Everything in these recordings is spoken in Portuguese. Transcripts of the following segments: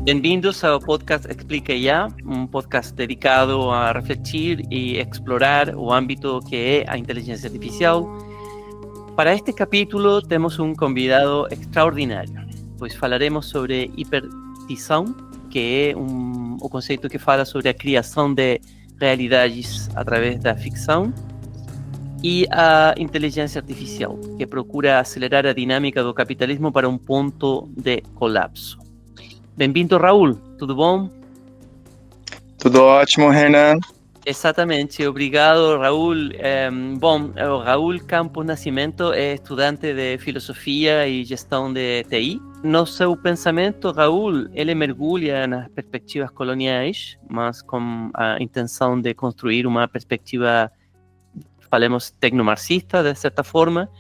Bem-vindos ao podcast Explica IA, podcast dedicado a refletir e explorar o âmbito que é a inteligência artificial. Para este capítulo temos convidado extraordinário, pois falaremos sobre hipertição, que é o conceito que fala sobre a criação de realidades através da ficção, e a inteligência artificial, que procura acelerar a dinâmica do capitalismo para ponto de colapso. Bem-vindo, Raul. Tudo bom? Tudo ótimo, Renan. Exatamente. Obrigado, Raul. O Raul Campos Nascimento é estudante de Filosofia e Gestão de TI. No seu pensamento, Raul, ele mergulha nas perspectivas coloniais, mas com a intenção de construir uma perspectiva, falemos, tecnomarxista, de certa forma,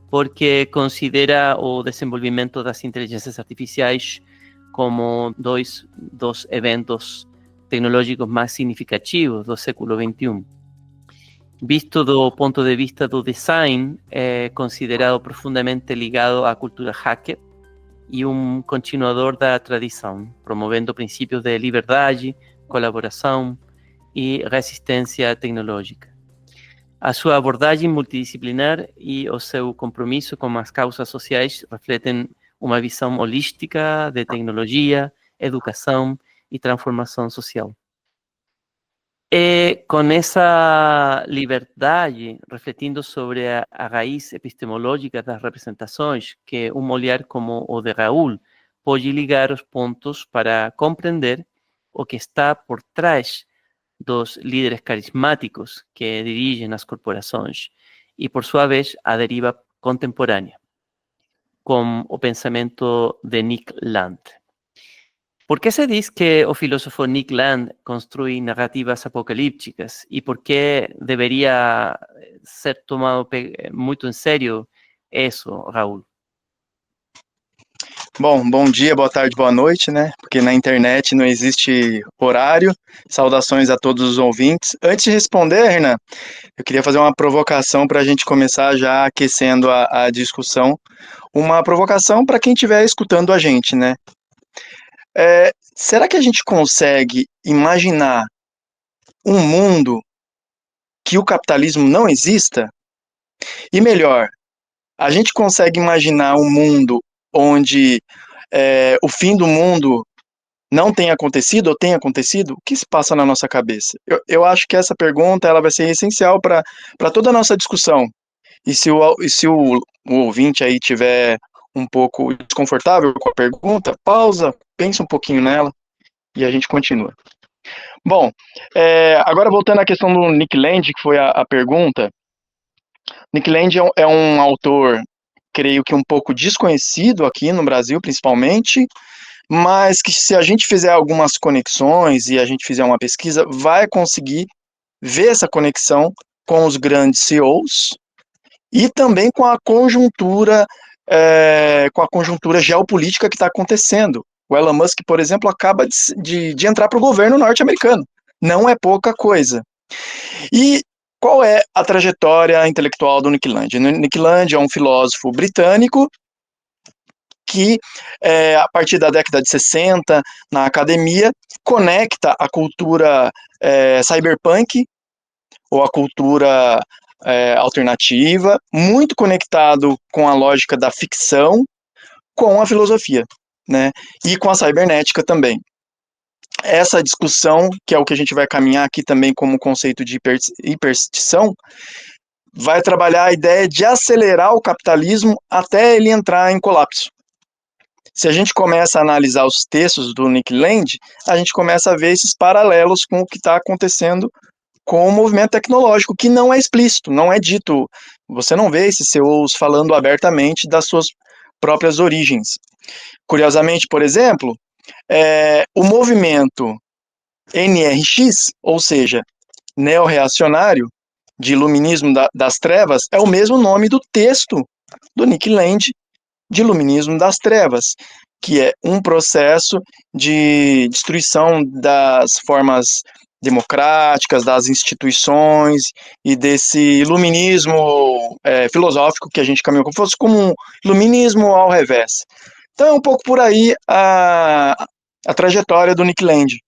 porque considera o desenvolvimento das inteligências artificiais como dois dos eventos tecnológicos mais significativos do século XXI. Visto do ponto de vista do design, é considerado profundamente ligado à cultura hacker e continuador da tradição, promovendo princípios de liberdade, colaboração e resistência tecnológica. A sua abordagem multidisciplinar e o seu compromisso com as causas sociais refletem uma visão holística de tecnologia, educação e transformação social. E com essa liberdade, refletindo sobre a raiz epistemológica das representações, que olhar como o de Raul pode ligar os pontos para compreender o que está por trás dos líderes carismáticos que dirigem as corporações e, por sua vez, a deriva contemporânea, com o pensamento de Nick Land. Por que se diz que o filósofo Nick Land construi narrativas apocalípticas e por que deveria ser tomado muito em sério isso, Raul? Bom dia, boa tarde, boa noite, né? Porque na internet não existe horário. Saudações a todos os ouvintes. Antes de responder, Renan, eu queria fazer uma provocação para a gente começar já aquecendo a discussão. Uma provocação para quem estiver escutando a gente, né? Será que a gente consegue imaginar um mundo que o capitalismo não exista? E melhor, a gente consegue imaginar um mundo onde o fim do mundo não tenha acontecido ou tenha acontecido? O que se passa na nossa cabeça? Eu acho que essa pergunta ela vai ser essencial para toda a nossa discussão. E se o ouvinte aí tiver um pouco desconfortável com a pergunta, pausa, pensa um pouquinho nela e a gente continua. Bom, agora voltando à questão do Nick Land, que foi a pergunta. Nick Land é um autor, creio que um pouco desconhecido aqui no Brasil, principalmente, mas que se a gente fizer algumas conexões e a gente fizer uma pesquisa, vai conseguir ver essa conexão com os grandes CEOs e também com a conjuntura geopolítica que está acontecendo. O Elon Musk, por exemplo, acaba de entrar para o governo norte-americano. Não é pouca coisa. E qual é a trajetória intelectual do Nick Land? Nick Land é um filósofo britânico que, a partir da década de 60, na academia, conecta a cultura cyberpunk, ou a cultura alternativa, muito conectado com a lógica da ficção, com a filosofia, né? E com a cibernética também. Essa discussão, que é o que a gente vai caminhar aqui também como conceito de hiperstição, vai trabalhar a ideia de acelerar o capitalismo até ele entrar em colapso. Se a gente começa a analisar os textos do Nick Land, a gente começa a ver esses paralelos com o que está acontecendo com o movimento tecnológico, que não é explícito, não é dito. Você não vê esses CEOs falando abertamente das suas próprias origens. Curiosamente, por exemplo, o movimento NRX, ou seja, neo-reacionário, de iluminismo das trevas, é o mesmo nome do texto do Nick Land, de iluminismo das trevas, que é um processo de destruição das formas democráticas, das instituições e desse iluminismo filosófico que a gente caminhou, como fosse como um iluminismo ao revés. Então é um pouco por aí a trajetória do Nick Land.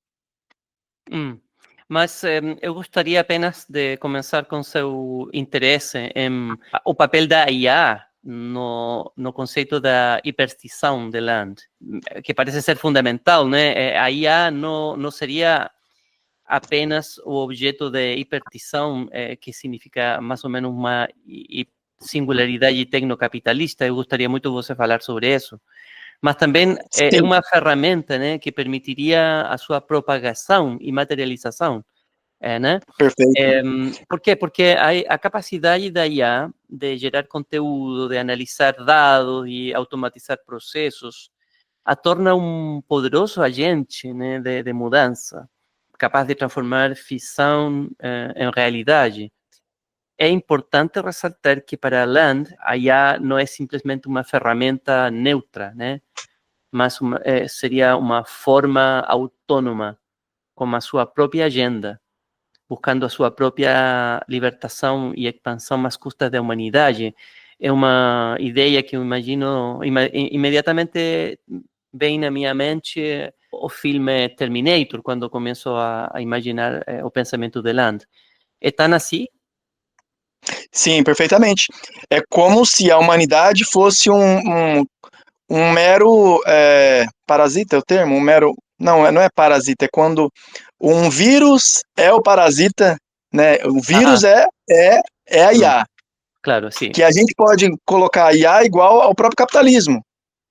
Mas eu gostaria apenas de começar com seu interesse em o papel da IA no conceito da hiperstição de Land, que parece ser fundamental, né? A IA não seria apenas o objeto de hiperstição, que significa mais ou menos uma singularidade tecnocapitalista. Eu gostaria muito de você falar sobre isso. Mas também é uma ferramenta, né, que permitiria a sua propagação e materialização, né? Perfeito. Por quê? Porque a capacidade da IA de gerar conteúdo, de analisar dados e automatizar processos, a torna um poderoso agente, né, de mudança, capaz de transformar ficção em realidade. É importante ressaltar que para Land, a IA não é simplesmente uma ferramenta neutra, né? Mas seria uma forma autônoma, com a sua própria agenda, buscando a sua própria libertação e expansão às custas da humanidade. É uma ideia que eu imagino, imediatamente vem na minha mente o filme Terminator, quando começo a imaginar o pensamento de Land. É tão assim? Sim, perfeitamente. É como se a humanidade fosse um mero parasita, é o termo? Um mero. Não é parasita, é quando um vírus é o parasita, né? O vírus é a IA. Claro, sim. Que a gente pode colocar a IA igual ao próprio capitalismo.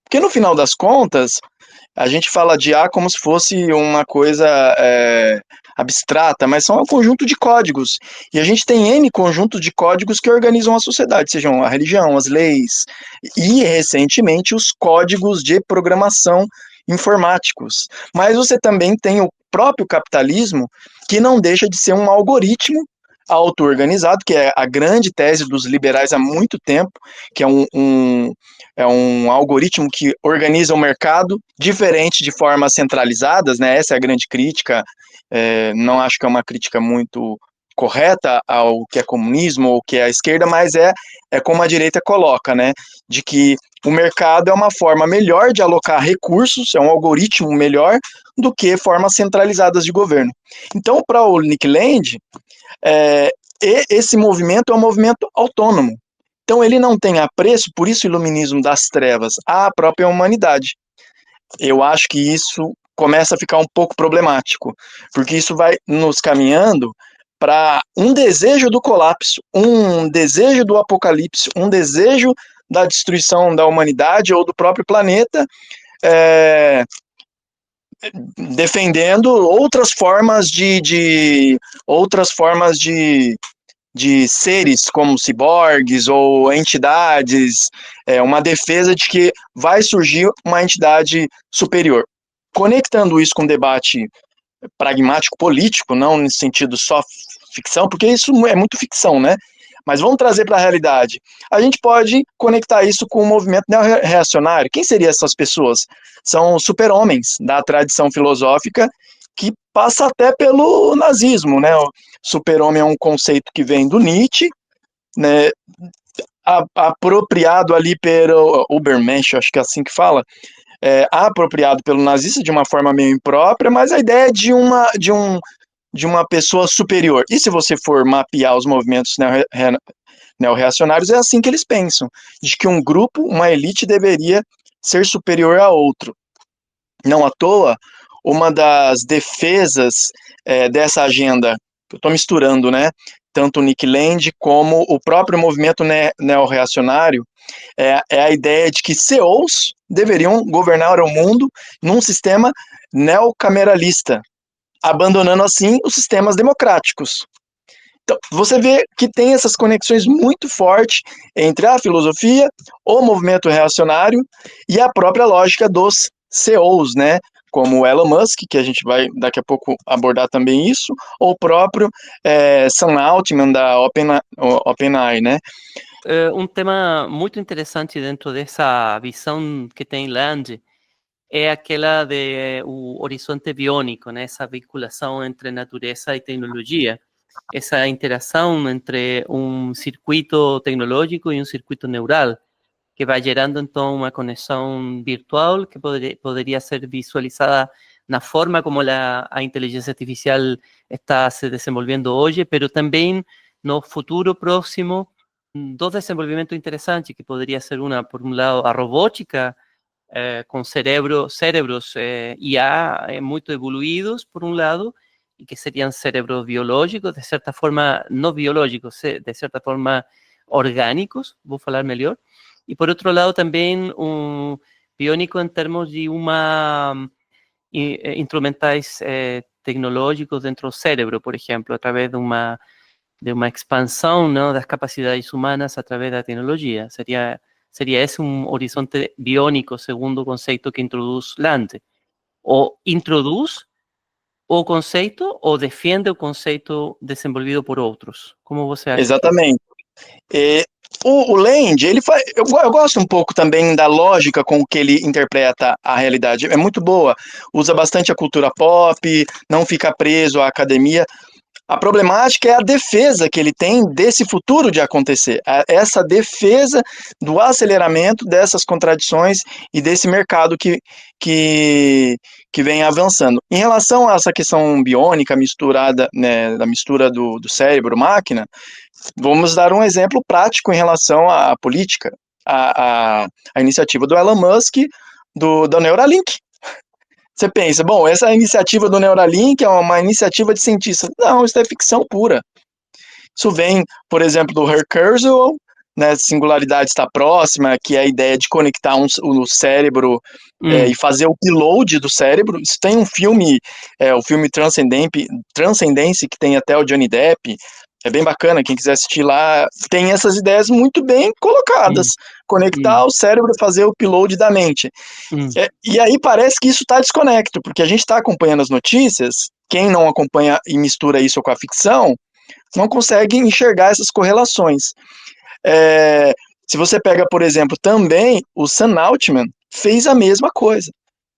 Porque no final das contas, a gente fala de IA como se fosse uma coisa abstrata, mas são um conjunto de códigos. E a gente tem N conjuntos de códigos que organizam a sociedade, sejam a religião, as leis, e recentemente os códigos de programação informáticos. Mas você também tem o próprio capitalismo, que não deixa de ser um algoritmo auto-organizado, que é a grande tese dos liberais há muito tempo, que é um algoritmo que organiza o mercado, diferente de formas centralizadas, né? Essa é a grande crítica. Não acho que é uma crítica muito correta ao que é comunismo ou que é a esquerda, mas é como a direita coloca, né? De que o mercado é uma forma melhor de alocar recursos, é um algoritmo melhor do que formas centralizadas de governo. Então, para o Nick Land, esse movimento é um movimento autônomo. Então ele não tem apreço, por isso o iluminismo das trevas, à própria humanidade. Eu acho que isso começa a ficar um pouco problemático, porque isso vai nos caminhando para um desejo do colapso, um desejo do apocalipse, um desejo da destruição da humanidade ou do próprio planeta, defendendo outras formas de seres como ciborgues ou entidades, uma defesa de que vai surgir uma entidade superior. Conectando isso com um debate pragmático político, não nesse sentido só ficção, porque isso é muito ficção, né? Mas vamos trazer para a realidade. A gente pode conectar isso com o movimento neo-reacionário. Quem seriam essas pessoas? São super-homens da tradição filosófica que passa até pelo nazismo, né? O super-homem é um conceito que vem do Nietzsche, né? Apropriado ali pelo Ubermensch, acho que é assim que fala, apropriado pelo nazista de uma forma meio imprópria, mas a ideia é de uma pessoa superior. E se você for mapear os movimentos neo-reacionários, é assim que eles pensam, de que um grupo, uma elite, deveria ser superior a outro. Não à toa, uma das defesas dessa agenda, eu estou misturando, né? Tanto o Nick Land como o próprio movimento neo-reacionário, é a ideia de que CEOs deveriam governar o mundo num sistema neocameralista, abandonando assim os sistemas democráticos. Então, você vê que tem essas conexões muito fortes entre a filosofia, o movimento reacionário e a própria lógica dos CEOs, né? Como o Elon Musk, que a gente vai daqui a pouco abordar também isso, ou o próprio Sam Altman da OpenAI, né? Um tema muito interessante dentro dessa visão que tem Land é aquela de o horizonte biônico, né? Essa vinculação entre natureza e tecnologia, essa interação entre um circuito tecnológico e um circuito neural, que vai gerando então uma conexão virtual que poderia ser visualizada na forma como a inteligência artificial está se desenvolvendo hoje, mas também no futuro próximo, dos desenvolvimentos interessantes, que poderia ser por um lado, a robótica, com cérebros IA muito evoluídos, por um lado, e que seriam cérebros biológicos, de certa forma, não biológicos, de certa forma orgânicos, vou falar melhor, e por outro lado também biônico em termos de instrumentais tecnológicos dentro do cérebro, por exemplo, através de uma expansão, não, das capacidades humanas através da tecnologia. Seria esse um horizonte biônico, segundo o conceito que introduz Lande. Ou introduz o conceito ou defende o conceito desenvolvido por outros? Como você acha? Exatamente. O Land, eu gosto um pouco também da lógica com que ele interpreta a realidade. É muito boa. Usa bastante a cultura pop, não fica preso à academia. A problemática é a defesa que ele tem desse futuro de acontecer, essa defesa do aceleramento dessas contradições e desse mercado que vem avançando. Em relação a essa questão biônica misturada, né, da mistura do cérebro-máquina, vamos dar um exemplo prático em relação à política, a iniciativa do Elon Musk, da Neuralink. Você pensa, bom, essa iniciativa do Neuralink é uma iniciativa de cientistas. Não, isso é ficção pura. Isso vem, por exemplo, do Ray Kurzweil, né, singularidade está próxima, que é a ideia de conectar o cérebro e fazer o upload do cérebro. Isso tem um filme, o filme Transcendence, que tem até o Johnny Depp. É bem bacana, quem quiser assistir lá, tem essas ideias muito bem colocadas. Conectar o cérebro e fazer o upload da mente. E aí parece que isso está desconecto, porque a gente está acompanhando as notícias, quem não acompanha e mistura isso com a ficção, não consegue enxergar essas correlações. Se você pega, por exemplo, também o Sam Altman fez a mesma coisa.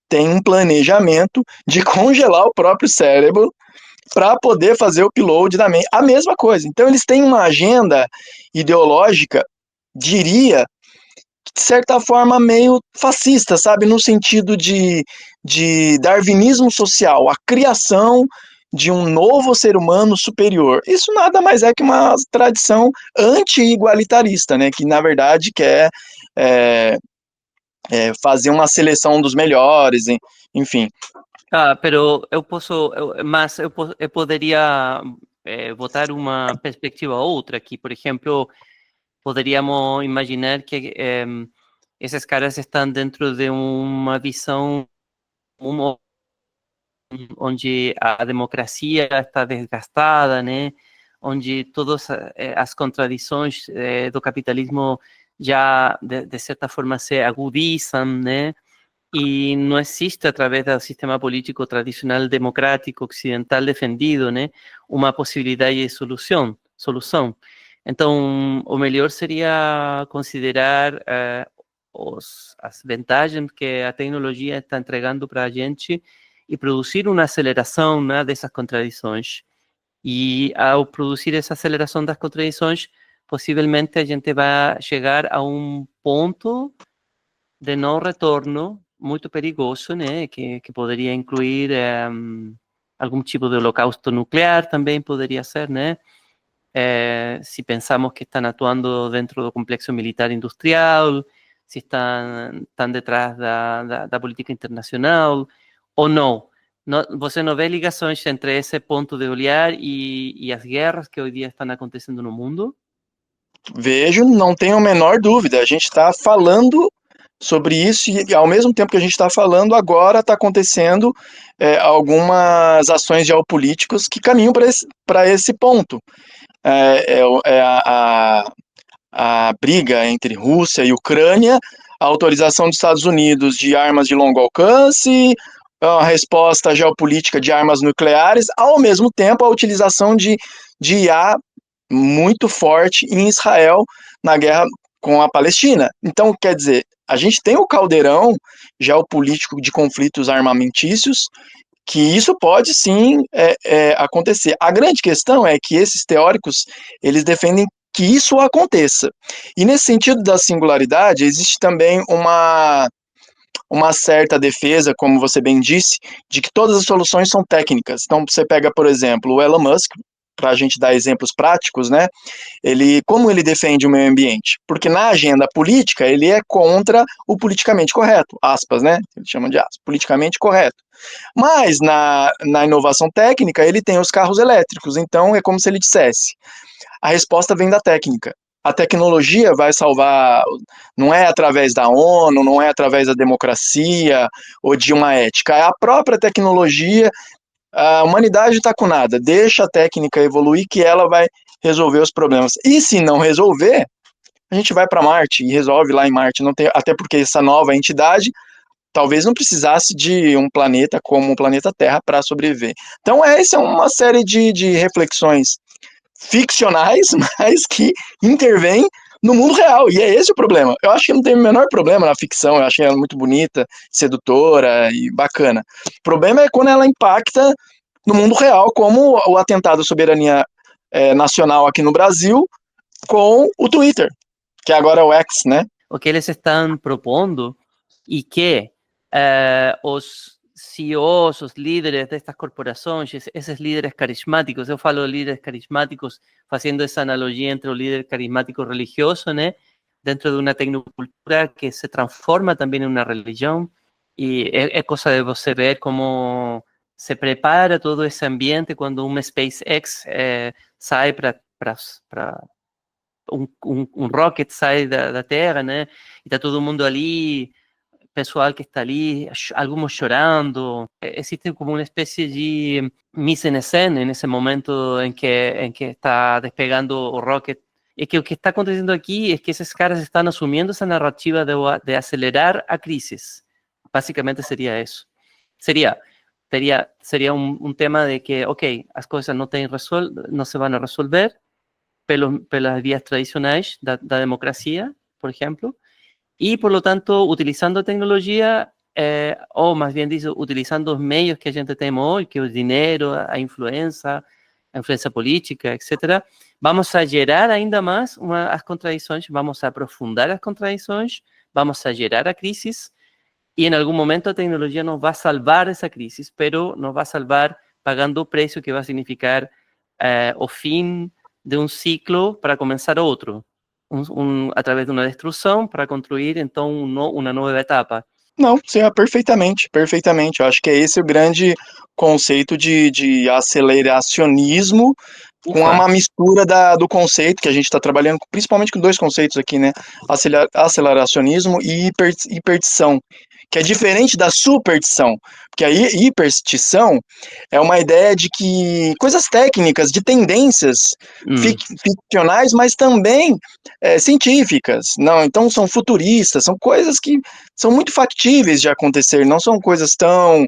Tem um planejamento de congelar o próprio cérebro para poder fazer o upload da mente. A mesma coisa. Então eles têm uma agenda ideológica, diria, de certa forma, meio fascista, sabe? No sentido de darwinismo social, a criação de um novo ser humano superior. Isso nada mais é que uma tradição anti-igualitarista, né? Que, na verdade, quer fazer uma seleção dos melhores, enfim. Pero eu poderia botar uma perspectiva outra aqui, por exemplo, poderíamos imaginar que esses caras estão dentro de uma visão onde a democracia está desgastada, né? Onde todas as contradições do capitalismo já, de certa forma, se agudizam, né? E não existe, através do sistema político tradicional democrático ocidental defendido, né, uma possibilidade de solução. Então, o melhor seria considerar as vantagens que a tecnologia está entregando para a gente e produzir uma aceleração, né, dessas contradições. E ao produzir essa aceleração das contradições, possivelmente a gente vai chegar a um ponto de não retorno muito perigoso, né, que poderia incluir algum tipo de holocausto nuclear, também poderia ser, né, se pensamos que estão atuando dentro do complexo militar industrial, se estão detrás da política internacional, ou não. Você não vê ligações entre esse ponto de olhar e as guerras que hoje dia estão acontecendo no mundo? Vejo, não tenho a menor dúvida. A gente está falando sobre isso e, ao mesmo tempo que a gente está falando, agora está acontecendo algumas ações geopolíticas que caminham para esse ponto. A briga entre Rússia e Ucrânia, a autorização dos Estados Unidos de armas de longo alcance, a resposta geopolítica de armas nucleares, ao mesmo tempo a utilização de IA muito forte em Israel na guerra com a Palestina. Então, quer dizer, a gente tem o caldeirão geopolítico de conflitos armamentícios, que isso pode sim acontecer. A grande questão é que esses teóricos, eles defendem que isso aconteça. E nesse sentido da singularidade, existe também uma certa defesa, como você bem disse, de que todas as soluções são técnicas. Então, você pega, por exemplo, o Elon Musk, para a gente dar exemplos práticos, né? Como ele defende o meio ambiente? Porque na agenda política ele é contra o politicamente correto, aspas, né? Eles chamam de aspas, politicamente correto. Mas na inovação técnica ele tem os carros elétricos, então é como se ele dissesse: a resposta vem da técnica. A tecnologia vai salvar, não é através da ONU, não é através da democracia ou de uma ética, é a própria tecnologia. A humanidade está com nada, deixa a técnica evoluir que ela vai resolver os problemas. E se não resolver, a gente vai para Marte e resolve lá em Marte. Não tem, até porque essa nova entidade talvez não precisasse de um planeta como o planeta Terra para sobreviver. Então, essa é uma série de reflexões ficcionais, mas que intervêm no mundo real, e é esse o problema. Eu acho que não tem o menor problema na ficção, eu acho ela muito bonita, sedutora e bacana. O problema é quando ela impacta no mundo real, como o atentado à soberania nacional aqui no Brasil, com o Twitter, que agora é o X, né? O que eles estão propondo e que os CEOs, os líderes destas corporações, esses líderes carismáticos, eu falo líderes carismáticos fazendo essa analogia entre o líder carismático religioso, né, dentro de uma tecnocultura que se transforma também em uma religião, e é coisa de você ver como se prepara todo esse ambiente quando uma SpaceX sai para um rocket sai da Terra, né, e está todo mundo ali, pessoal que está ali, alguns chorando. Existe como uma espécie de mise-en-scène nesse momento em que está despegando o rocket. E que o que está acontecendo aqui é que esses caras estão assumindo essa narrativa de acelerar a crise. Basicamente seria isso. Seria um tema de que, ok, as coisas não se vão resolver pelas vías tradicionais da democracia, por exemplo, y por lo tanto, utilizando tecnología, o más bien dicho, utilizando los medios que a gente tem hoy, que es el dinero, a influencia política, etcétera, vamos a gerar ainda más as contradições, vamos a aprofundar as contradições, vamos a gerar a crisis, y en algún momento a tecnología nos va a salvar esa crisis, pero nos va a salvar pagando o preço que va a significar o fin de um ciclo para começar outro. Através de uma destruição para construir, então, uma nova etapa. Não, sim, perfeitamente, perfeitamente. Eu acho que é esse o grande conceito de aceleracionismo, com uma mistura do conceito que a gente está trabalhando, principalmente com dois conceitos aqui, né? Aceleracionismo e hiperstição, que é diferente da superstição, porque a hiperstição é uma ideia de que coisas técnicas, de tendências ficcionais, mas também científicas. Não, então são futuristas, são coisas que são muito factíveis de acontecer, não são coisas tão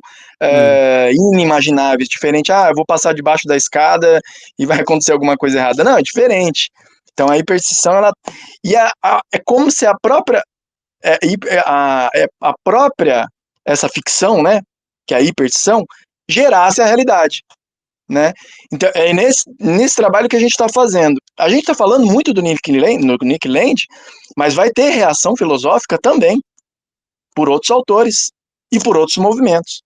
inimagináveis, diferente, eu vou passar debaixo da escada e vai acontecer alguma coisa errada. Não, é diferente. Então a hiperstição, é como se a própria essa ficção, né, que é a hiperstição, gerasse a realidade, né? Então é nesse trabalho que a gente está fazendo. A gente está falando muito do Nick Land, mas vai ter reação filosófica também por outros autores e por outros movimentos,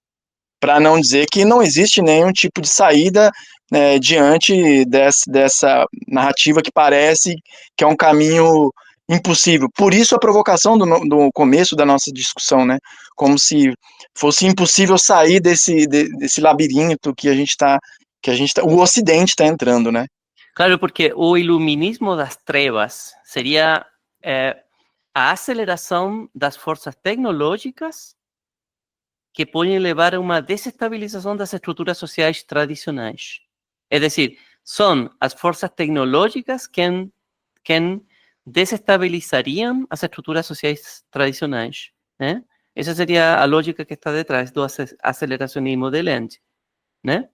para não dizer que não existe nenhum tipo de saída, né, diante dessa narrativa que parece que é um caminho impossível. Por isso a provocação do começo da nossa discussão, né? Como se fosse impossível sair desse labirinto que o Ocidente está entrando, né? Claro, porque o iluminismo das trevas seria a aceleração das forças tecnológicas que podem levar a uma desestabilização das estruturas sociais tradicionais. É decir, são as forças tecnológicas que desestabilizariam as estruturas sociais tradicionais, né? Essa seria a lógica que está detrás do aceleracionismo de Land, né?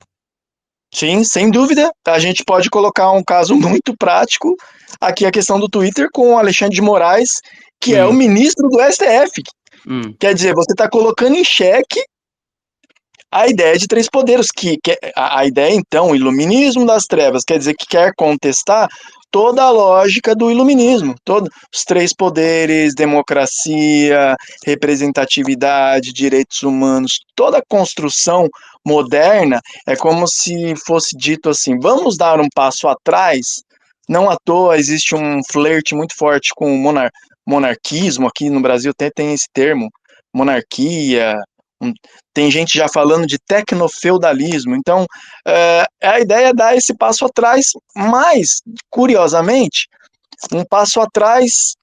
Sim, sem dúvida. A gente pode colocar um caso muito prático aqui, a questão do Twitter com o Alexandre de Moraes, que é o ministro do STF. Quer dizer, você está colocando em xeque a ideia de três poderes, a ideia, então, o iluminismo das trevas, quer dizer que quer contestar toda a lógica do iluminismo, todos os três poderes, democracia, representatividade, direitos humanos, toda a construção moderna é como se fosse dito assim, vamos dar um passo atrás. Não à toa existe um flerte muito forte com o monarquismo, aqui no Brasil até tem esse termo, monarquia, tem gente já falando de tecnofeudalismo, então a ideia é dar esse passo atrás, mas, curiosamente, um passo atrás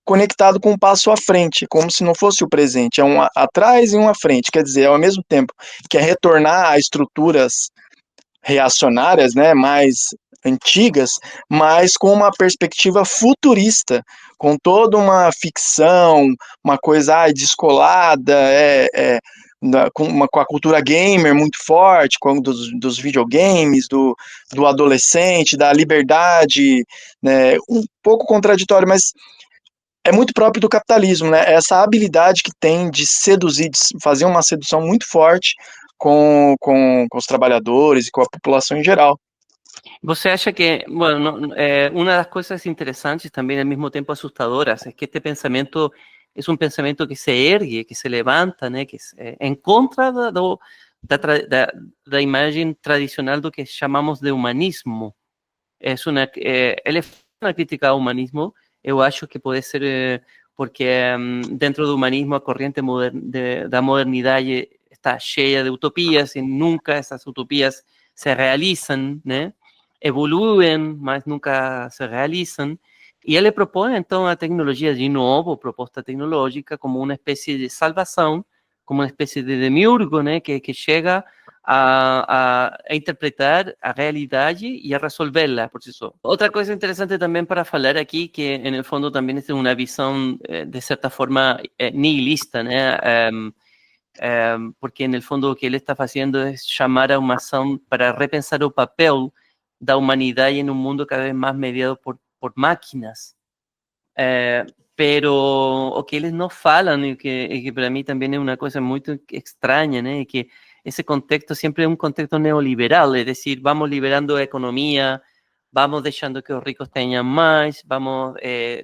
conectado com um passo à frente, como se não fosse o presente, é um atrás e um à frente, quer dizer, ao mesmo tempo que é retornar a estruturas reacionárias, né, mais antigas, mas com uma perspectiva futurista, com toda uma ficção, uma coisa descolada, com a cultura gamer muito forte, dos videogames, do adolescente, da liberdade, né, um pouco contraditório, mas é muito próprio do capitalismo, né? Essa habilidade que tem de seduzir, de fazer uma sedução muito forte com os trabalhadores e com a população em geral. ¿Você acha que, bueno, una de las cosas interesantes, también al mismo tiempo asustadoras, es que este pensamiento es un pensamiento que se ergue, que se levanta, né, que é em contra da imagem tradicional do que chamamos de humanismo. Ele é uma crítica ao humanismo, eu acho que pode ser porque dentro do humanismo a corrente da modernidade está cheia de utopias e nunca essas utopias se realizam, né? Evoluem, mas nunca se realizam. E ele propõe, então, a tecnologia de novo, proposta tecnológica, como uma espécie de salvação, como uma espécie de demiurgo, né, que chega a interpretar a realidade e a resolverla por si só. Outra coisa interessante também para falar aqui, que no fundo também é uma visão, de certa forma, nihilista, né? Porque no fundo o que ele está fazendo é chamar a uma ação para repensar o papel da humanidade em um mundo cada vez mais mediado por máquinas. Pero o que eles não falam, e que para mim também é uma coisa muito estranha, né? Que esse contexto sempre é um contexto neoliberal, é decir, vamos liberando a economia, vamos deixando que os ricos tenham mais, vamos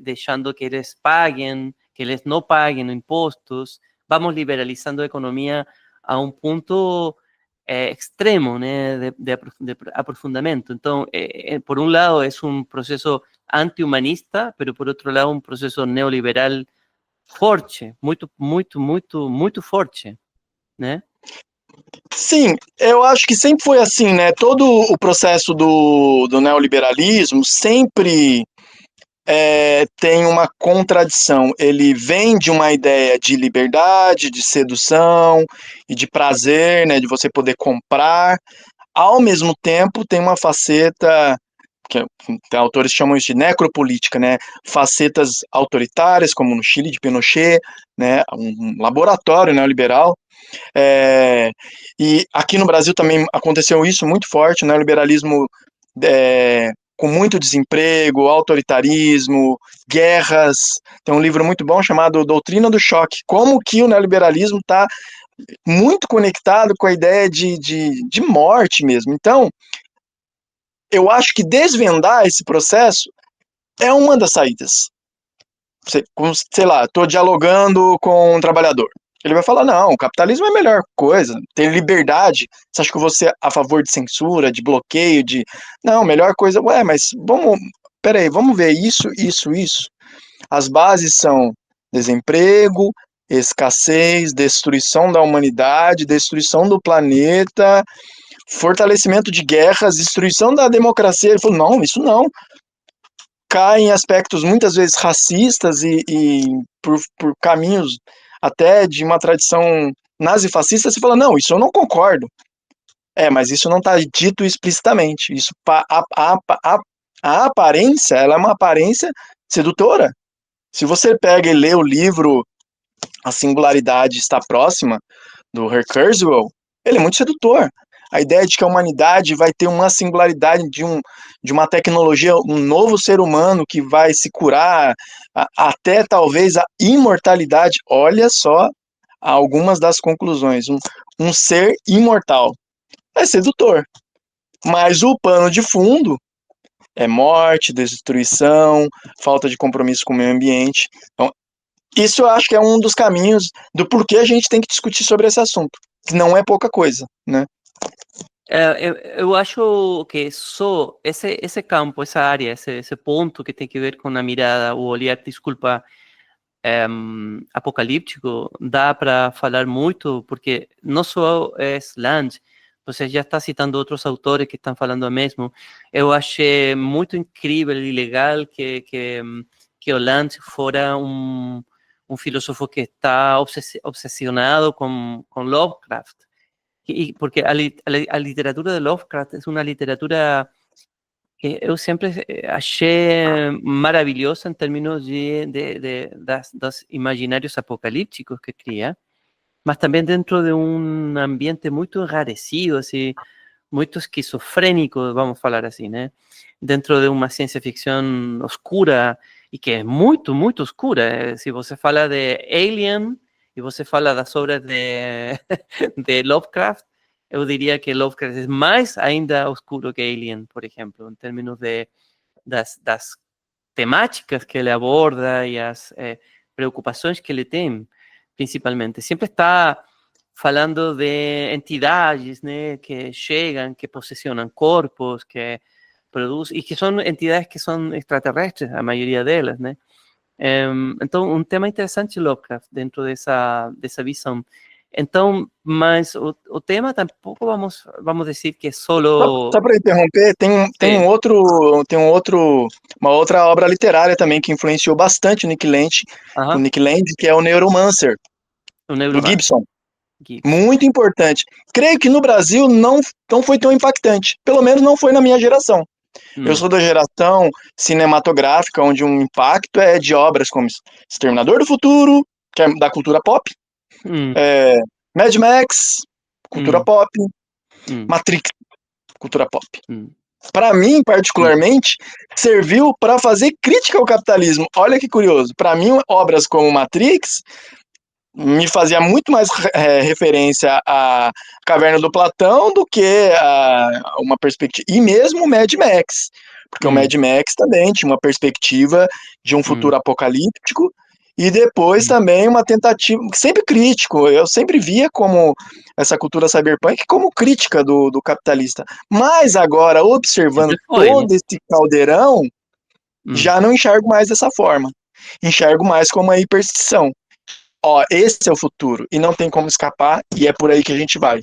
deixando que eles paguem, que eles não paguem impostos, vamos liberalizando a economia a um ponto extremo, né, de aprofundamento. Então, por um lado, é um processo anti-humanista, pero por outro lado, um processo neoliberal forte, muito forte, né? Sim, eu acho que sempre foi assim, né? Todo o processo do neoliberalismo sempre tem uma contradição. Ele vem de uma ideia de liberdade, de sedução e de prazer, né? De você poder comprar. Ao mesmo tempo, tem uma faceta que autores chamam isso de necropolítica, né? Facetas autoritárias, como no Chile de Pinochet, né? Um laboratório neoliberal. E aqui no Brasil também aconteceu isso muito forte, né? O liberalismo com muito desemprego, autoritarismo, guerras. Tem um livro muito bom chamado Doutrina do Choque, como que o neoliberalismo está muito conectado com a ideia de morte mesmo. Então, eu acho que desvendar esse processo é uma das saídas. Sei lá, estou dialogando com um trabalhador. Ele vai falar, não, o capitalismo é a melhor coisa, tem liberdade. Você acha que você é a favor de censura, de bloqueio, de... Não, melhor coisa... Ué, mas peraí, vamos ver isso. As bases são desemprego, escassez, destruição da humanidade, destruição do planeta, fortalecimento de guerras, destruição da democracia. Ele falou, não, isso não. Cai em aspectos muitas vezes racistas e por caminhos até de uma tradição nazifascista, você fala, não, isso eu não concordo. Mas isso não está dito explicitamente. Isso, a aparência, ela é uma aparência sedutora. Se você pega e lê o livro A Singularidade Está Próxima, do Ray Kurzweil, ele é muito sedutor. A ideia de que a humanidade vai ter uma singularidade de uma tecnologia, um novo ser humano que vai se curar, até talvez a imortalidade. Olha só algumas das conclusões. Um ser imortal. É sedutor. Mas o pano de fundo É morte, destruição, falta de compromisso com o meio ambiente. Então, isso eu acho que é um dos caminhos do porquê a gente tem que discutir sobre esse assunto, que não é pouca coisa, né? Eu acho que só esse campo, essa área, esse ponto que tem que ver com a mirada, o olhar, desculpa, apocalíptico, dá para falar muito, porque não só é Lange, você já está citando outros autores que estão falando o mesmo. Eu achei muito incrível e legal que o Lange fora um filósofo que está obsessionado com Lovecraft. Porque a literatura de Lovecraft é uma literatura que eu sempre achei maravilhosa em termos dos imaginários apocalípticos que cria, mas também dentro de um ambiente muito enrarecido, assim, muito esquizofrênico, vamos falar assim, né? Dentro de uma ciência ficção oscura, e que é muito, muito oscura. Se você fala de Alien e você fala das obras de Lovecraft, eu diria que Lovecraft é mais ainda oscuro que Alien, por exemplo, em termos das temáticas que ele aborda e as preocupações que ele tem, principalmente. Sempre está falando de entidades, né, que chegam, que posesionam corpos, que produzem, e que são entidades que são extraterrestres, a maioria delas, né? Então, um tema interessante, Lovecraft, dentro dessa visão. Então, mas o tema tampouco vamos dizer que é Só solo... para interromper, Sí, uma outra obra literária também que influenciou bastante o ajá, Nick Land, que é o Neuromancer, un do neuromancer, Gibson. Gibson. Muito importante. Creio que no Brasil não foi tão impactante. Pelo menos não foi na minha geração. Eu Mm, sou da geração cinematográfica, onde um impacto é de obras como Exterminador do Futuro, que é da cultura pop, mm, é, Mad Max, cultura mm, pop, mm, Matrix, cultura pop. mm, Para mim, mm, particularmente, serviu para fazer crítica ao capitalismo. Olha que curioso. Para mim, obras como Matrix me fazia muito mais referência à Caverna do Platão do que a uma perspectiva. E mesmo o Mad Max, porque o mm, Mad Max também tinha uma perspectiva de um mm, futuro apocalíptico e depois mm. também uma tentativa, sempre crítico, eu sempre via como essa cultura cyberpunk como crítica do capitalista. Mas agora, observando Siempre fue, ¿no? todo esse caldeirão, Mm. já não enxergo mais dessa forma. Enxergo mais como uma hiperstição. Ó, esse é o futuro e não tem como escapar e é por aí que a gente vai.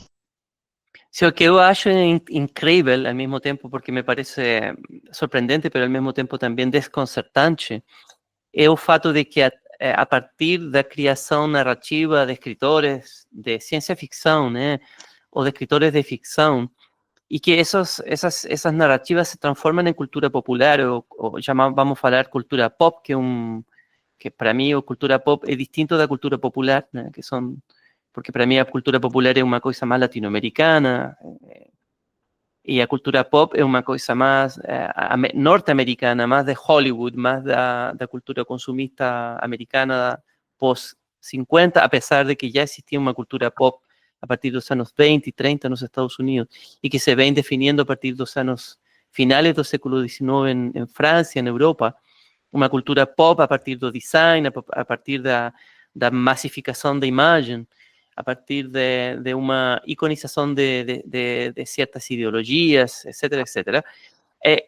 Sí, o que yo acho increíble al mismo tiempo, porque me parece sorprendente, pero al mismo tiempo también desconcertante, é o fato de que a partir da criação narrativa de escritores de ciência ficção, né, ou de escritores de ficção, e que essas narrativas se transformam em cultura popular, ou vamos falar cultura pop, que para mí o cultura pop es distinto da cultura popular, né, que son, porque para mí a cultura popular é uma coisa mais latino-americana, e a cultura pop é uma coisa mais norte-americana, mais de Hollywood, mais da cultura consumista americana pós-50, apesar de que já existia uma cultura pop a partir dos anos 20 e 30 nos Estados Unidos, e que se vem definindo a partir dos anos finales do século XIX en Francia, en Europa, uma cultura pop a partir do design, a partir da massificação da imagem, a partir de uma iconização de certas ideologias, etc., etc.,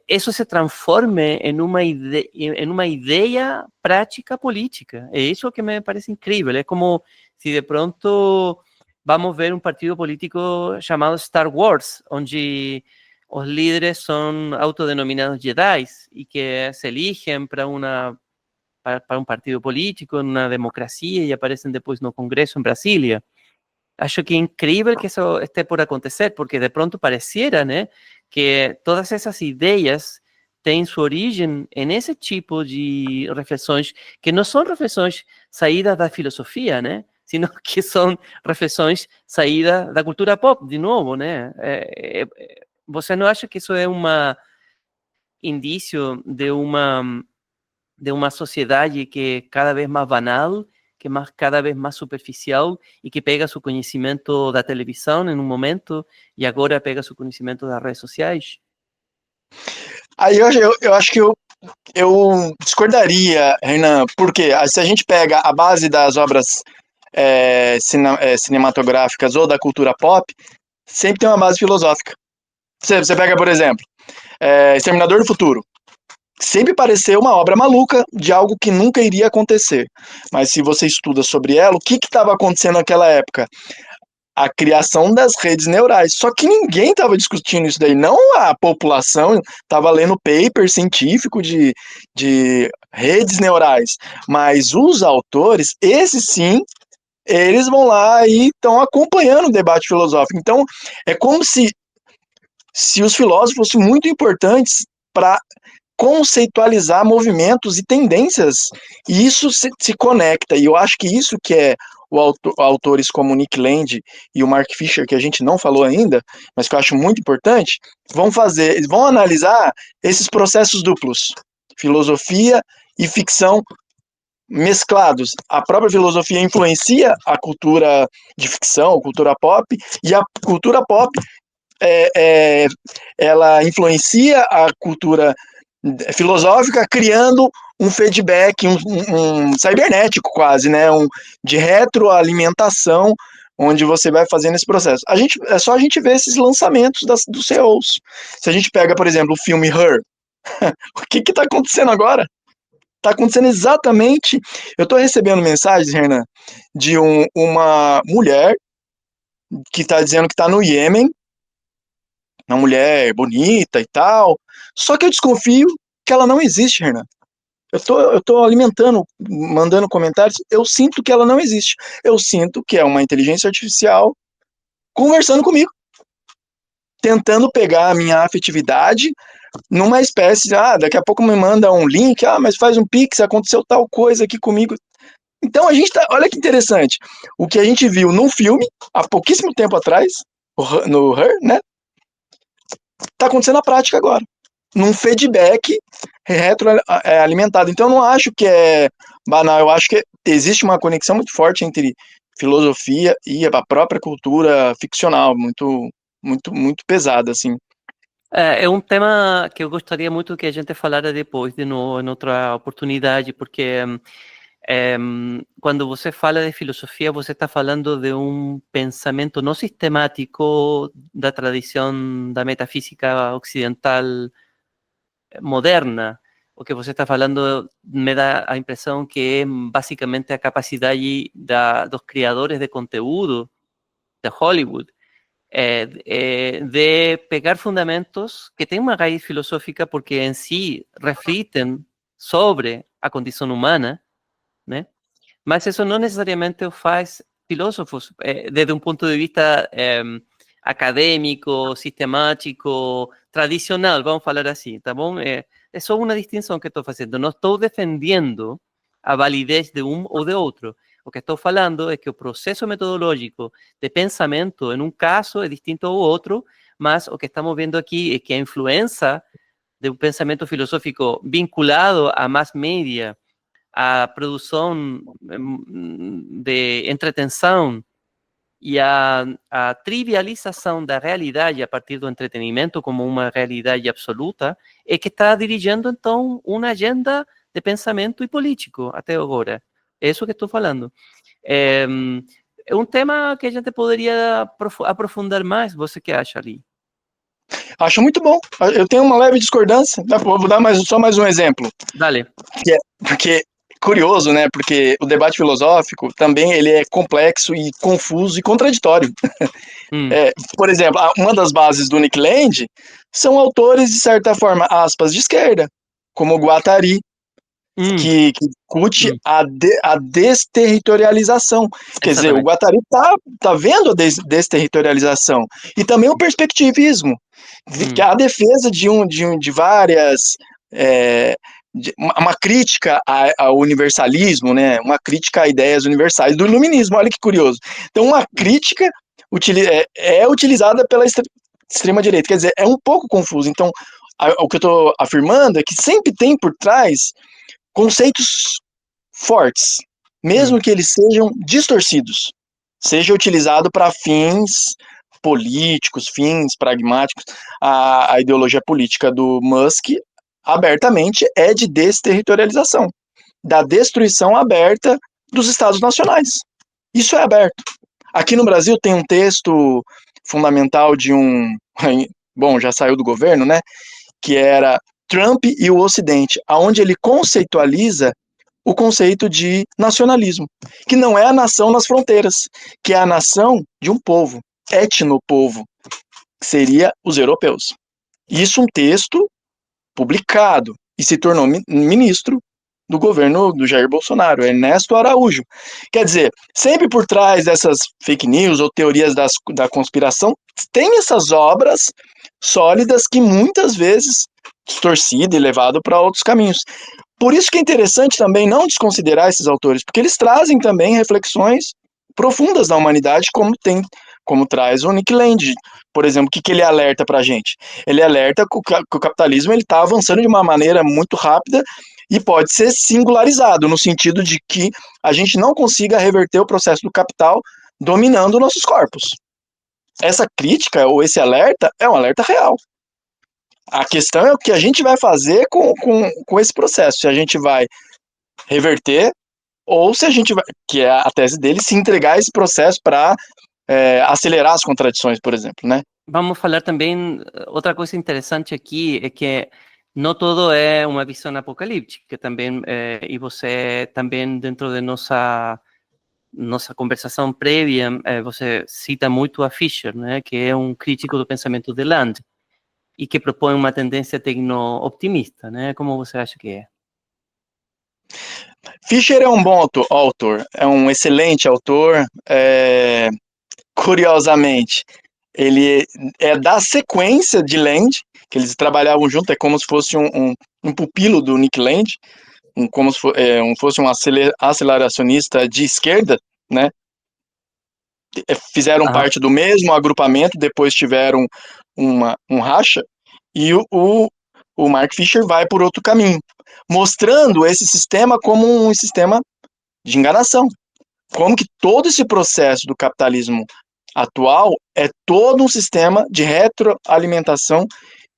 isso se transforme em uma ideia prática política. É isso que me parece incrível. É como se de pronto vamos ver um partido político chamado Star Wars, onde os líderes são autodenominados Jedi e que se eligem para um partido político, em uma democracia, e aparecem depois no Congresso em Brasília. Acho que é incrível que isso esté por acontecer, porque de pronto pareciera, né, que todas essas ideias têm sua origem nesse tipo de reflexões, que não são reflexões saídas da filosofia, né, sino que são reflexões saídas da cultura pop, de novo, né. Você não acha que isso é um indício de uma sociedade que é cada vez mais banal, que é cada vez mais superficial e que pega seu conhecimento da televisão em um momento e agora pega seu conhecimento das redes sociais? Aí eu acho que eu discordaria, Renan, porque se a gente pega a base das obras cinematográficas ou da cultura pop, sempre tem uma base filosófica. Você pega, por exemplo, Exterminador do Futuro. Sempre pareceu uma obra maluca de algo que nunca iria acontecer. Mas se você estuda sobre ela, o que estava acontecendo naquela época? A criação das redes neurais. Só que ninguém estava discutindo isso daí, não a população estava lendo paper científico de redes neurais, mas os autores, esses sim, eles vão lá e estão acompanhando o debate filosófico. Então, é como se os filósofos fossem muito importantes para conceitualizar movimentos e tendências, e isso se conecta, e eu acho que isso que é autores como o Nick Land e o Mark Fisher, que a gente não falou ainda, mas que eu acho muito importante, vão analisar esses processos duplos, filosofia e ficção mesclados. A própria filosofia influencia a cultura de ficção, a cultura pop, e a cultura pop ela influencia a cultura filosófica, criando um feedback, um cibernético quase, né? De retroalimentação, onde você vai fazendo esse processo. É só a gente ver esses lançamentos dos CEOs. Se a gente pega, por exemplo, o filme Her, o que está acontecendo agora? Está acontecendo exatamente. Eu estou recebendo mensagens, Renan, de uma mulher que está dizendo que está no Iêmen, uma mulher bonita e tal. Só que eu desconfio que ela não existe, Renan. Eu tô alimentando, mandando comentários, eu sinto que ela não existe. Eu sinto que é uma inteligência artificial conversando comigo, tentando pegar a minha afetividade numa espécie de, daqui a pouco me manda um link, mas faz um pix, aconteceu tal coisa aqui comigo. Então a gente tá, olha que interessante, o que a gente viu num filme, há pouquíssimo tempo atrás, no Her, né, tá acontecendo na prática agora, num feedback retroalimentado. Então, eu não acho que é banal, eu acho que existe uma conexão muito forte entre filosofia e a própria cultura ficcional, muito, muito, muito pesada, assim. É um tema que eu gostaria muito que a gente falara depois, de novo, em outra oportunidade, porque quando você fala de filosofia, você está falando de um pensamento não sistemático da tradição da metafísica ocidental moderna. O que você está falando me dá a impressão que é basicamente a capacidade dos criadores de conteúdo de Hollywood de pegar fundamentos que têm uma raiz filosófica porque em si refletem sobre a condição humana, né? Mas isso não necessariamente o faz filósofos desde um ponto de vista acadêmico, sistemático, tradicional, vamos falar assim, tá bom? É só uma distinção que estou fazendo. Não estou defendendo a validez de um ou de outro. O que estou falando é que o processo metodológico de pensamento, em um caso, é distinto ao outro, mas o que estamos vendo aqui é que a influência de um pensamento filosófico vinculado a mass media, a produção de entretenção e a trivialização da realidade a partir do entretenimento como uma realidade absoluta é que está dirigindo, então, uma agenda de pensamento e político até agora. É isso que estou falando. É um tema que a gente poderia aprofundar mais. Você que acha, Ali? Acho muito bom. Eu tenho uma leve discordância, vou dar só mais um exemplo. Dale. Porque curioso, né? Porque o debate filosófico também ele é complexo e confuso e contraditório. Por exemplo, uma das bases do Nick Land são autores, de certa forma, aspas, de esquerda, como o Guattari, que discute a desterritorialização. Quer dizer, o Guattari tá vendo a desterritorialização. E também o perspectivismo, que é a defesa de várias... uma crítica ao universalismo, né? Uma crítica a ideias universais do iluminismo, olha que curioso. Então, uma crítica é utilizada pela extrema-direita, quer dizer, é um pouco confuso. Então, o que eu estou afirmando é que sempre tem por trás conceitos fortes, mesmo que eles sejam distorcidos, seja utilizado para fins políticos, fins pragmáticos, a ideologia política do Musk abertamente é de desterritorialização, da destruição aberta dos estados nacionais. Isso é aberto. Aqui no Brasil tem um texto fundamental de um, bom, já saiu do governo, né, que era Trump e o Ocidente, aonde ele conceitualiza o conceito de nacionalismo, que não é a nação nas fronteiras, que é a nação de um povo, etnopovo, que seria os europeus. Isso um texto publicado e se tornou ministro do governo do Jair Bolsonaro, Ernesto Araújo. Quer dizer, sempre por trás dessas fake news ou teorias da conspiração, tem essas obras sólidas que muitas vezes distorcido e levado para outros caminhos. Por isso que é interessante também não desconsiderar esses autores, porque eles trazem também reflexões profundas da humanidade, como traz o Nick Land. Por exemplo, o que ele alerta para a gente? Ele alerta que o capitalismo está avançando de uma maneira muito rápida e pode ser singularizado, no sentido de que a gente não consiga reverter o processo do capital dominando nossos corpos. Essa crítica, ou esse alerta, é um alerta real. A questão é o que a gente vai fazer com esse processo. Se a gente vai reverter ou se a gente vai, que é a tese dele, se entregar a esse processo para acelerar as contradições, por exemplo, né? Vamos falar também, outra coisa interessante aqui é que não todo é uma visão apocalíptica também, e você também dentro de nossa conversação prévia, você cita muito a Fisher, né, que é um crítico do pensamento de Land, e que propõe uma tendência tecno-optimista, né? Como você acha que é? Fisher é um bom autor, é um excelente autor. Curiosamente, ele é da sequência de Land, que eles trabalhavam junto, é como se fosse um pupilo do Nick Land, como se fosse um aceleracionista de esquerda, né? Fizeram parte do mesmo agrupamento, depois tiveram um racha, e o Mark Fisher vai por outro caminho, mostrando esse sistema como um sistema de enganação. Como que todo esse processo do capitalismo atual é todo um sistema de retroalimentação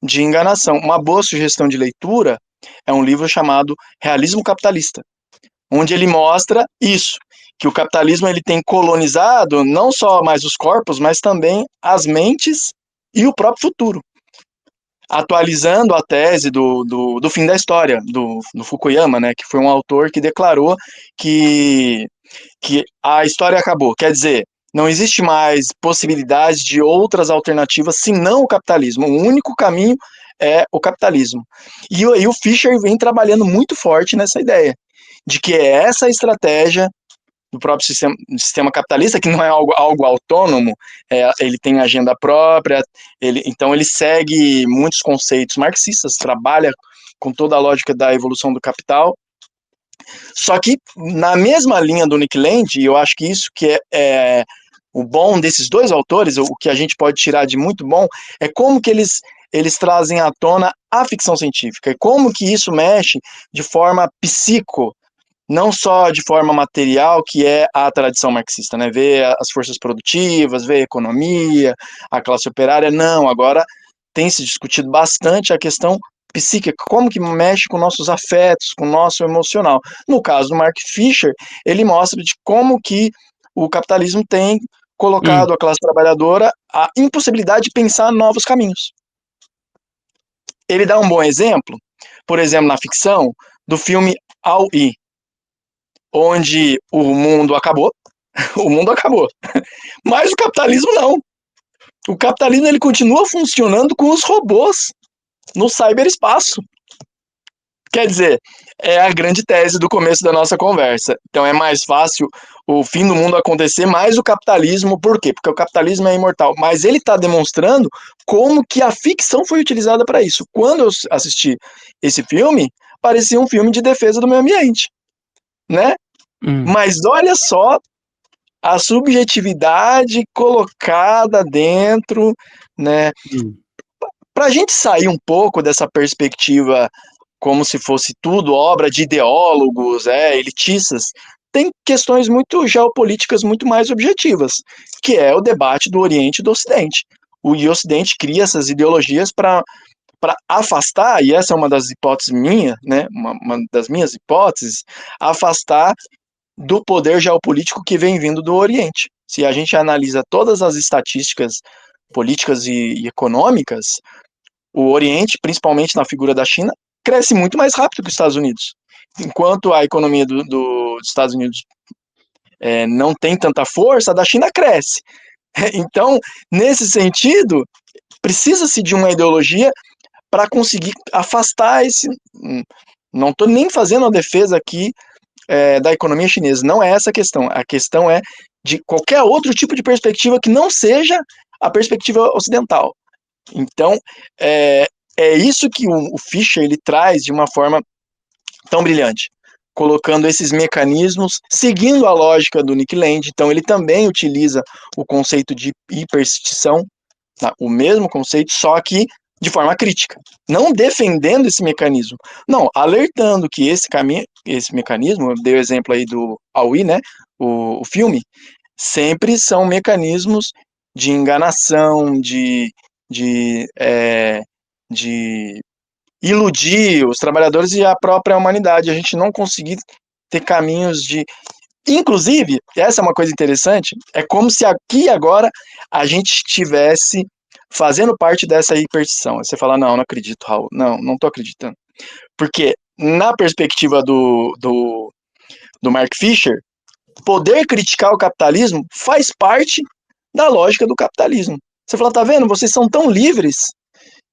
de enganação. Uma boa sugestão de leitura é um livro chamado Realismo Capitalista, onde ele mostra isso, que o capitalismo ele tem colonizado não só mais os corpos, mas também as mentes e o próprio futuro. Atualizando a tese do fim da história, do Fukuyama, né, que foi um autor que declarou que a história acabou. Quer dizer, não existe mais possibilidade de outras alternativas senão o capitalismo. O único caminho é o capitalismo. E aí o Fisher vem trabalhando muito forte nessa ideia, de que é essa estratégia do próprio sistema capitalista, que não é algo autônomo, ele tem agenda própria, então ele segue muitos conceitos marxistas, trabalha com toda a lógica da evolução do capital. Só que na mesma linha do Nick Land, e eu acho que isso que é o bom desses dois autores, o que a gente pode tirar de muito bom, é como que eles trazem à tona a ficção científica, e como que isso mexe de forma psico, não só de forma material, que é a tradição marxista, né? Ver as forças produtivas, ver a economia, a classe operária, não, agora tem se discutido bastante a questão psíquica, como que mexe com nossos afetos, com o nosso emocional. No caso do Mark Fisher, ele mostra de como que o capitalismo tem colocado a classe trabalhadora a impossibilidade de pensar novos caminhos. Ele dá um bom exemplo, por exemplo, na ficção, do filme All-E, onde o mundo acabou, mas o capitalismo não. O capitalismo ele continua funcionando com os robôs no cyberespaço. Quer dizer, é a grande tese do começo da nossa conversa. Então é mais fácil o fim do mundo acontecer, mais o capitalismo, por quê? Porque o capitalismo é imortal, mas ele está demonstrando como que a ficção foi utilizada para isso. Quando eu assisti esse filme, parecia um filme de defesa do meio ambiente, né? Mas olha só a subjetividade colocada dentro, né? Para a gente sair um pouco dessa perspectiva como se fosse tudo obra de ideólogos, elitistas, tem questões muito geopolíticas muito mais objetivas, que é o debate do Oriente e do Ocidente. O Ocidente cria essas ideologias para afastar, e essa é uma das hipóteses minhas, né, uma das minhas hipóteses, afastar do poder geopolítico que vem vindo do Oriente. Se a gente analisa todas as estatísticas políticas e econômicas, o Oriente, principalmente na figura da China, cresce muito mais rápido que os Estados Unidos. Enquanto a economia dos Estados Unidos não tem tanta força, a da China cresce. Então, nesse sentido, precisa-se de uma ideologia para conseguir afastar esse. Não estou nem fazendo a defesa aqui da economia chinesa, não é essa a questão. A questão é de qualquer outro tipo de perspectiva que não seja a perspectiva ocidental. Então, é isso que o Fischer ele traz de uma forma tão brilhante, colocando esses mecanismos, seguindo a lógica do Nick Land. Então, ele também utiliza o conceito de hiperstição, tá? O mesmo conceito, só que de forma crítica, não defendendo esse mecanismo, não, alertando que esse mecanismo, eu dei o exemplo aí do Aoi, né, o filme, sempre são mecanismos de enganação, de iludir os trabalhadores e a própria humanidade, a gente não conseguir ter caminhos de... Inclusive, essa é uma coisa interessante, é como se aqui agora a gente estivesse fazendo parte dessa hiperstição. Você fala, não acredito, Raul, não estou acreditando. Porque na perspectiva do Mark Fisher, poder criticar o capitalismo faz parte da lógica do capitalismo. Você fala, tá vendo? Vocês são tão livres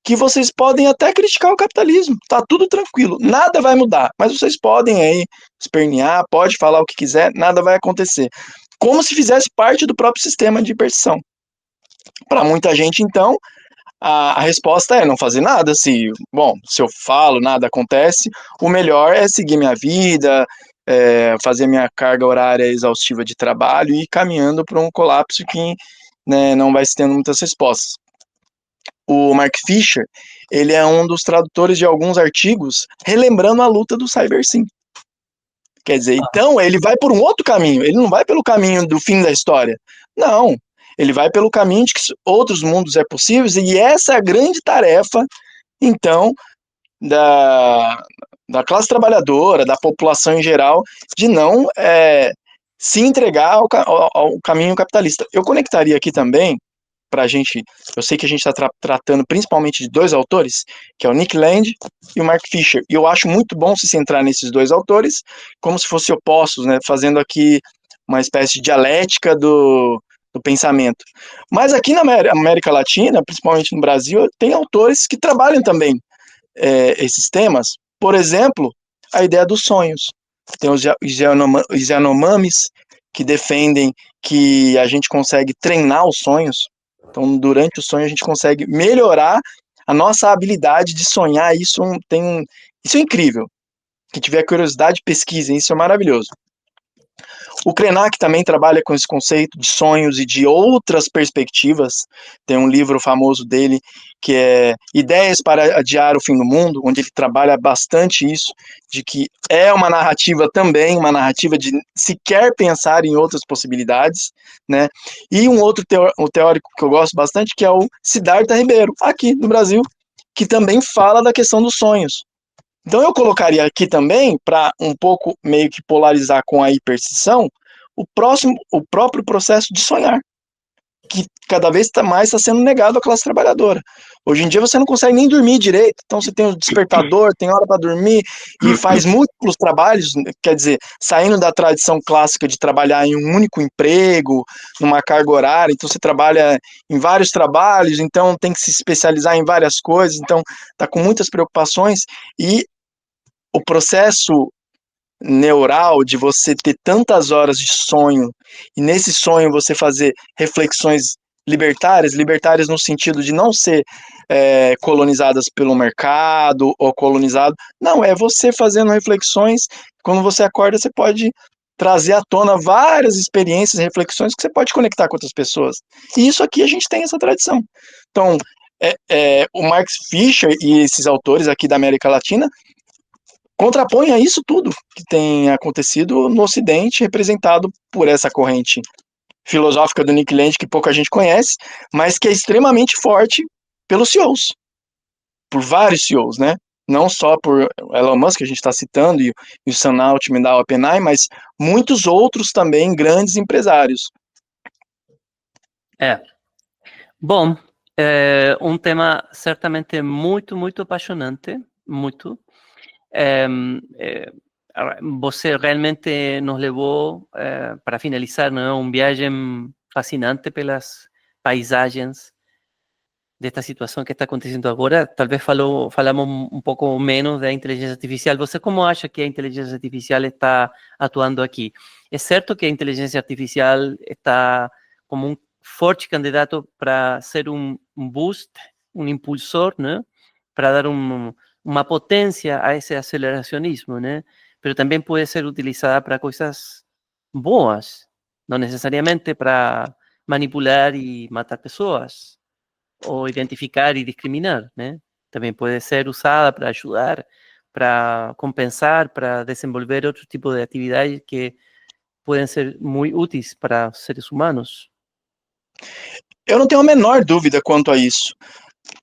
que vocês podem até criticar o capitalismo. Tá tudo tranquilo, nada vai mudar. Mas vocês podem aí espernear, pode falar o que quiser, nada vai acontecer. Como se fizesse parte do próprio sistema de hiperstição. Para muita gente, então, a resposta é não fazer nada. Se eu falo, nada acontece, o melhor é seguir minha vida, fazer minha carga horária exaustiva de trabalho e ir caminhando para um colapso que, né, não vai se tendo muitas respostas. O Mark Fisher, ele é um dos tradutores de alguns artigos relembrando a luta do Cybersyn. Quer dizer, então ele vai por um outro caminho, ele não vai pelo caminho do fim da história. Não, ele vai pelo caminho de que outros mundos é possíveis, e essa é a grande tarefa, então, da classe trabalhadora, da população em geral, de não se entregar ao caminho capitalista. Eu conectaria aqui também, pra gente, eu sei que a gente está tratando principalmente de dois autores, que é o Nick Land e o Mark Fisher, e eu acho muito bom se centrar nesses dois autores, como se fossem opostos, né, fazendo aqui uma espécie de dialética do pensamento. Mas aqui na América Latina, principalmente no Brasil, tem autores que trabalham também esses temas. Por exemplo, a ideia dos sonhos. Tem os Yanomamis, que defendem que a gente consegue treinar os sonhos. Então, durante o sonho, a gente consegue melhorar a nossa habilidade de sonhar. Isso é incrível. Quem tiver curiosidade, pesquisem. Isso é maravilhoso. O Krenak também trabalha com esse conceito de sonhos e de outras perspectivas. Tem um livro famoso dele que é Ideias para Adiar o Fim do Mundo, onde ele trabalha bastante isso, de que é uma narrativa também, uma narrativa de sequer pensar em outras possibilidades, né? E um outro teórico que eu gosto bastante, que é o Siddhartha Ribeiro, aqui no Brasil, que também fala da questão dos sonhos. Então eu colocaria aqui também, para um pouco meio que polarizar com a hiperstição, o próprio processo de sonhar, que cada vez mais está sendo negado à classe trabalhadora. Hoje em dia você não consegue nem dormir direito, então você tem o despertador, tem hora para dormir, e faz múltiplos trabalhos, quer dizer, saindo da tradição clássica de trabalhar em um único emprego, numa carga horária, então você trabalha em vários trabalhos, então tem que se especializar em várias coisas, então está com muitas preocupações, e o processo neural de você ter tantas horas de sonho, e nesse sonho você fazer reflexões libertárias no sentido de não ser colonizadas pelo mercado ou colonizado, não, é você fazendo reflexões, quando você acorda você pode trazer à tona várias experiências, reflexões que você pode conectar com outras pessoas, e isso aqui a gente tem essa tradição. Então, o Mark Fisher e esses autores aqui da América Latina contrapõe a isso tudo que tem acontecido no Ocidente, representado por essa corrente filosófica do Nick Land, que pouca gente conhece, mas que é extremamente forte pelos CEOs, por vários CEOs, né? Não só por Elon Musk, que a gente está citando, e o Sam Altman da OpenAI, mas muitos outros também grandes empresários. Bom, um tema certamente muito, muito apaixonante, muito. Você realmente nos levou, para finalizar, não, um viagem fascinante pelas paisagens desta situação que está acontecendo agora. Talvez falamos um pouco menos da inteligência artificial. Você como acha que a inteligência artificial está atuando aqui? É certo que a inteligência artificial está como um forte candidato para ser um boost, um impulsor, né? Para dar uma potência a esse aceleracionismo, né? Pero também pode ser utilizada para coisas boas, não necessariamente para manipular e matar pessoas, ou identificar e discriminar, né? Também pode ser usada para ajudar, para compensar, para desenvolver outro tipo de atividades que podem ser muito úteis para seres humanos. Eu não tenho a menor dúvida quanto a isso,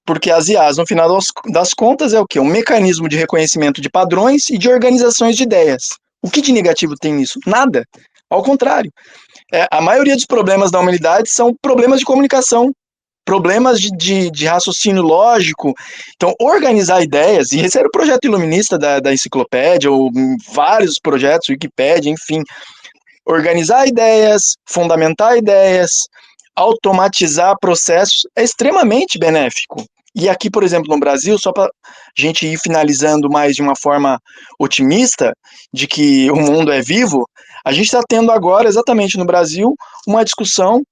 porque as IAs, no final das contas, é o quê? Um mecanismo de reconhecimento de padrões e de organizações de ideias. O que de negativo tem nisso? Nada. Ao contrário. A maioria dos problemas da humanidade são problemas de comunicação, problemas de raciocínio lógico. Então, organizar ideias, e esse era o projeto iluminista da enciclopédia, ou vários projetos, Wikipédia, enfim. Organizar ideias, fundamentar ideias, automatizar processos é extremamente benéfico. E aqui, por exemplo, no Brasil, só para a gente ir finalizando mais de uma forma otimista, de que o mundo é vivo, a gente está tendo agora, exatamente no Brasil, uma discussão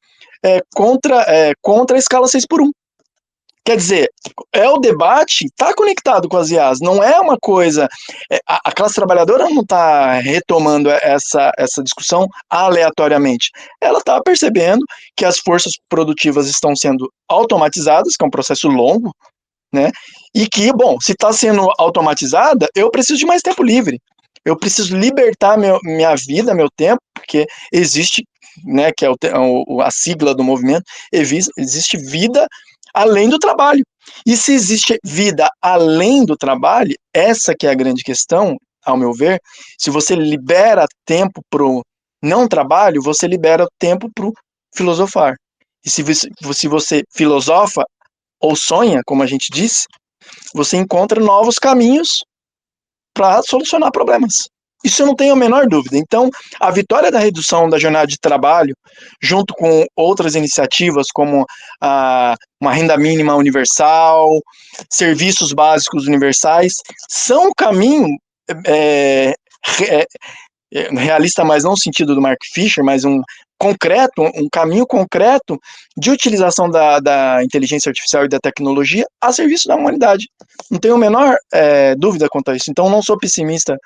contra a escala 6x1. Quer dizer, o debate está conectado com as IAs, não é uma coisa... a classe trabalhadora não está retomando essa discussão aleatoriamente. Ela está percebendo que as forças produtivas estão sendo automatizadas, que é um processo longo, né? E que, bom, se está sendo automatizada, eu preciso de mais tempo livre. Eu preciso libertar minha vida, meu tempo, porque existe, né, que é a sigla do movimento, existe vida além do trabalho. E se existe vida além do trabalho, essa que é a grande questão, ao meu ver. Se você libera tempo para o não trabalho, você libera tempo para o filosofar. E se você filosofa ou sonha, como a gente disse, você encontra novos caminhos para solucionar problemas. Isso eu não tenho a menor dúvida. Então, a vitória da redução da jornada de trabalho, junto com outras iniciativas como uma renda mínima universal, serviços básicos universais, são um caminho realista, mas não no sentido do Mark Fisher, mas um caminho concreto de utilização da inteligência artificial e da tecnologia a serviço da humanidade. Não tenho a menor dúvida quanto a isso. Então, não sou pessimista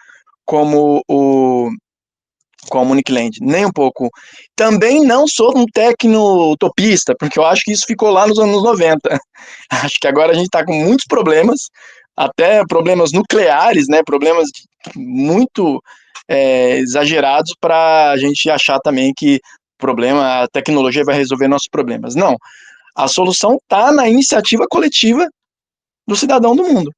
como o Nick Land, nem um pouco. Também não sou um tecno-utopista, porque eu acho que isso ficou lá nos anos 90. Acho que agora a gente está com muitos problemas, até problemas nucleares, né? Problemas muito exagerados para a gente achar também que a tecnologia vai resolver nossos problemas. Não. A solução está na iniciativa coletiva do cidadão do mundo,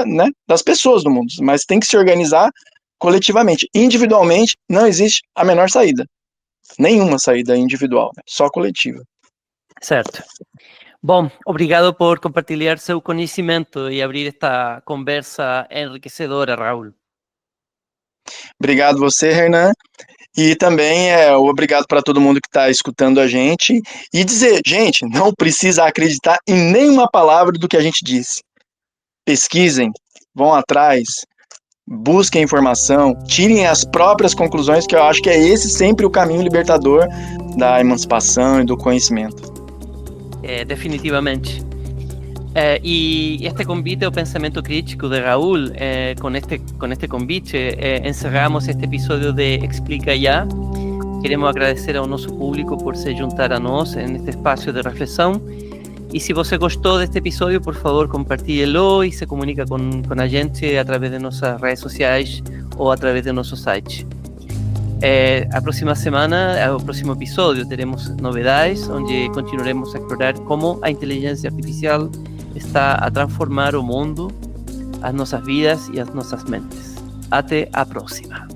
né, das pessoas do mundo, mas tem que se organizar coletivamente. Individualmente, não existe a menor saída. Nenhuma saída individual, né? Só coletiva. Certo. Bom, obrigado por compartilhar seu conhecimento e abrir esta conversa enriquecedora, Raul. Obrigado você, Hernan. E também obrigado para todo mundo que está escutando a gente. E dizer, gente, não precisa acreditar em nenhuma palavra do que a gente disse. Pesquisem, vão atrás, busquem informação, tirem as próprias conclusões, que eu acho que é esse sempre o caminho libertador da emancipação e do conhecimento. Definitivamente. Y este convite o pensamiento crítico de Raúl, con este convite encerramos este episodio de Explica Ya. Queremos agradecer ao nosso público por se juntar a nós neste espaço de reflexão E se você gostou deste episódio, por favor, compartilhe-lo e se comunica com a gente através de nossas redes sociais ou através do nosso site. A próxima semana, o próximo episódio, teremos novidades, onde continuaremos a explorar como a inteligência artificial está a transformar o mundo, as nossas vidas e as nossas mentes. Até a próxima!